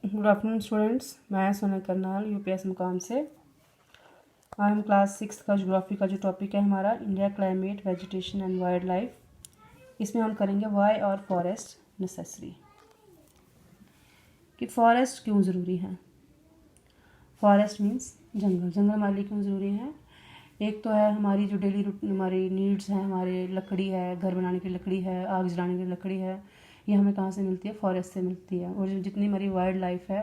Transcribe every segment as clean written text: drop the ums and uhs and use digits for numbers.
Good afternoon students, मैं Sonal Karnal UPS मुकाम से। आज हम क्लास 6 का ज्योग्राफी का जो टॉपिक है हमारा India climate vegetation and wild life, इसमें हम करेंगे वाई और फॉरेस्ट नेसेसरी, कि फॉरेस्ट क्यों ज़रूरी है। फॉरेस्ट मीन्स जंगल। जंगल हमारे लिए क्यों ज़रूरी है? एक तो है हमारी जो डेली हमारी नीड्स हैं, हमारे लकड़ी है, घर बनाने की लकड़ी है, आग जलाने की लकड़ी है, ये हमें कहाँ से मिलती है? फॉरेस्ट से मिलती है। और जो जितनी हमारी वाइल्ड लाइफ है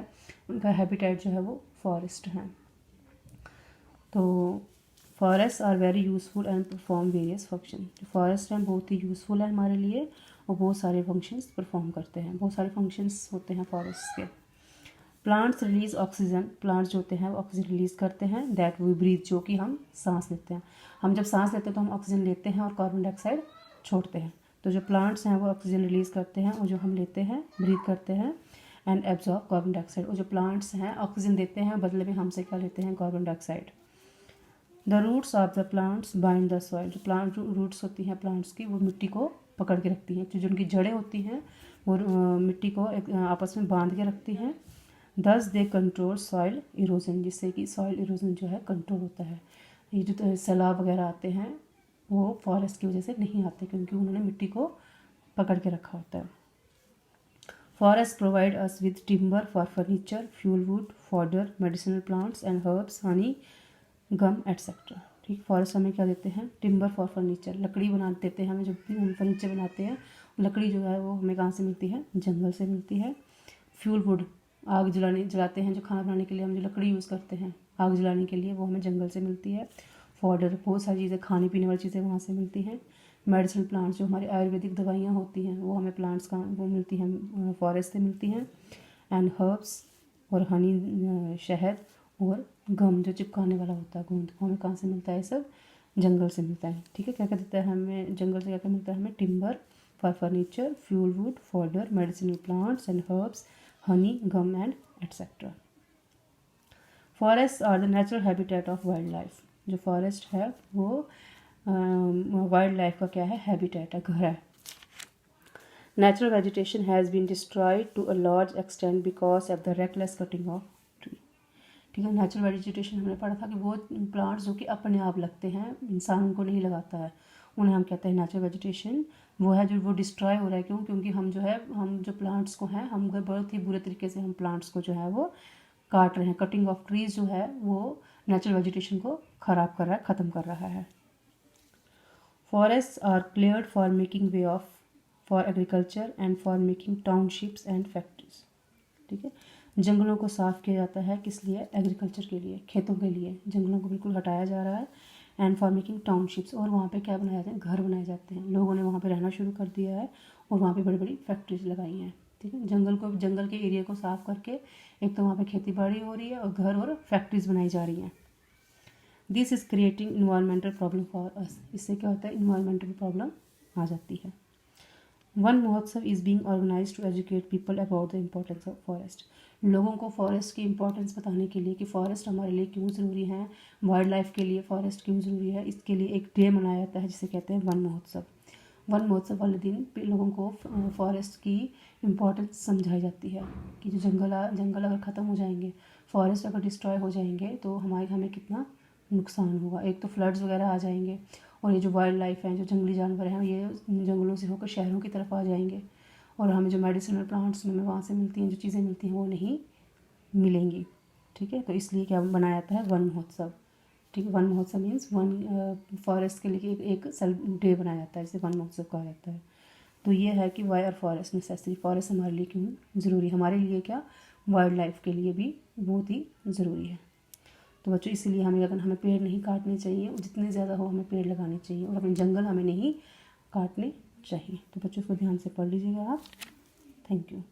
उनका हैबिटेट जो है वो फॉरेस्ट है। तो forest are very useful and perform various function. जो फॉरेस्ट हैं बहुत ही यूज़फुल है हमारे लिए और बहुत सारे फंक्शंस परफॉर्म करते हैं। बहुत सारे फंक्शंस होते हैं फॉरेस्ट के। Plants release oxygen. प्लांट्स जो होते हैं वो ऑक्सीजन रिलीज करते हैं, दैट वी ब्रीथ, जो कि हम सांस लेते हैं। हम जब सांस लेते हैं तो हम ऑक्सीजन लेते हैं और कार्बन डाइऑक्साइड छोड़ते हैं। तो जो प्लांट्स हैं वो ऑक्सीजन रिलीज करते हैं और जो हम लेते हैं ब्रीथ करते हैं एंड एब्जॉर्ब कार्बन डाइऑक्साइड। और जो प्लांट्स हैं ऑक्सीजन देते हैं, बदले में हमसे क्या लेते हैं? Carbon dioxide. The roots of the plants bind the soil. जो प्लांट रूट्स होती हैं प्लांट्स की, वो मिट्टी को पकड़ के रखती हैं। जो उनकी जड़ें होती हैं वो मिट्टी को आपस में बांध के रखती हैं। दस दे कंट्रोल सॉइल इरोजन, जिससे कि सॉइल इरोजन जो है कंट्रोल होता है। ये जो सैलाब वगैरह आते हैं वो फॉरेस्ट की वजह से नहीं आते, क्योंकि उन्होंने मिट्टी को पकड़ के रखा होता है। Forest provide us with timber for furniture, fuel wood, fodder, medicinal plants and herbs, honey, gum etcetera. ठीक, फॉरेस्ट हमें क्या देते हैं? टिम्बर फॉर फर्नीचर, लकड़ी बना देते हैं हमें। जब भी हम फर्नीचर बनाते हैं लकड़ी जो है वो हमें कहाँ से मिलती है? जंगल से मिलती है। फ्यूल वुड, आग जलाते हैं, जो खाना बनाने के लिए हम जो लकड़ी यूज़ करते हैं आग जलाने के लिए, वो हमें जंगल से मिलती है। फॉडर, बहुत सारी चीज़ें, खाने पीने वाली चीज़ें वहाँ से मिलती हैं। मेडिसिन प्लांट्स, जो हमारी आयुर्वेदिक दवाइयाँ होती हैं वो हमें प्लांट्स का वो मिलती हैं, फॉरेस्ट से मिलती हैं। एंड हर्ब्स और हनी, शहद, और गम जो चिपकाने वाला होता है, गोंद, वो हमें कहाँ से मिलता है? सब जंगल से मिलता है। ठीक है, क्या क्या देता है हमें जंगल से? क्या क्या मिलता है हमें? Timber for furniture, fuel wood, fodder, medicinal plants and herbs, honey, gum and etcetera. Forest are the natural habitat of wild life. जो फॉरेस्ट है वो वाइल्ड लाइफ का क्या है? हैबिटेट है, घर है। Natural vegetation has been destroyed to a large extent because of the reckless cutting of tree. ठीक है, नेचुरल वेजिटेशन हमने पढ़ा था कि वो प्लांट्स जो कि अपने आप लगते हैं, इंसान उनको नहीं लगाता है, उन्हें हम कहते हैं नेचुरल वेजिटेशन। वो है जो वो डिस्ट्रॉय हो रहा है। क्यों? क्योंकि हम जो है हम जो प्लांट्स को हैं, हम बहुत ही बुरे तरीके से हम प्लांट्स को जो है वो काट रहे हैं। कटिंग ऑफ ट्रीज जो है वो नेचुरल वेजिटेशन को ख़राब कर रहा है, ख़त्म कर रहा है। Forest are cleared for making way of for agriculture and for making townships and factories. ठीक है, जंगलों को साफ़ किया जाता है, किस लिए? एग्रीकल्चर के लिए, खेतों के लिए जंगलों को बिल्कुल हटाया जा रहा है। एंड फॉर मेकिंग टाउनशिप्स, और वहाँ पे क्या बनाए जाते हैं? घर बनाए जाते हैं। लोगों ने वहाँ पे रहना शुरू कर दिया है और वहाँ पे बड़ी बड़ी फैक्ट्रीज लगाई हैं। ठीक है, जंगल के एरिया को साफ़ करके एक तो वहाँ पे खेती बाड़ी हो रही है और घर और फैक्ट्रीज बनाई जा रही हैं। This is creating environmental problem for us. इससे क्या होता है? इन्वायरमेंटल प्रॉब्लम आ जाती है। Van Mahotsav is being organise to educate people about the importance of forest. लोगों को फॉरेस्ट की इम्पोर्टेंस बताने के लिए कि फॉरेस्ट हमारे लिए क्यों ज़रूरी है, वाइल्ड लाइफ के लिए फॉरेस्ट क्यों ज़रूरी है, इसके लिए एक डे मनाया जाता है जिसे कहते हैं वन महोत्सव। वन महोत्सव वाले दिन लोगों को फॉरेस्ट की इम्पोर्टेंस समझाई जाती है कि जो जंगल अगर ख़त्म हो जाएंगे, फॉरेस्ट अगर डिस्ट्रॉय हो जाएंगे तो हमें कितना नुकसान होगा। एक तो फ्लड्स वगैरह आ जाएंगे और ये जो वाइल्ड लाइफ है, जो जंगली जानवर हैं, ये जंगलों से होकर शहरों की तरफ आ जाएंगे और हमें जो मेडिसिनल प्लांट्स हमें वहाँ से मिलती हैं, जो चीज़ें मिलती हैं, वो नहीं मिलेंगी। ठीक है, तो इसलिए क्या बनाया जाता है? वन महोत्सव। ठीक है, वन महोत्सव मीन्स वन फॉरेस्ट के लिए एक डे बनाया जाता है जिसे वन महोत्सव कहा जाता है। तो ये है कि why are forest necessary. Forest हमारे लिए क्यों ज़रूरी? हमारे लिए क्या, वाइल्ड लाइफ के लिए भी बहुत ही ज़रूरी है। तो बच्चों इसीलिए हमें पेड़ नहीं काटने चाहिए, जितने ज़्यादा हो हमें पेड़ लगाने चाहिए और अपने जंगल हमें नहीं काटने चाहिए। तो बच्चों इसको ध्यान से पढ़ लीजिएगा आप। Thank you.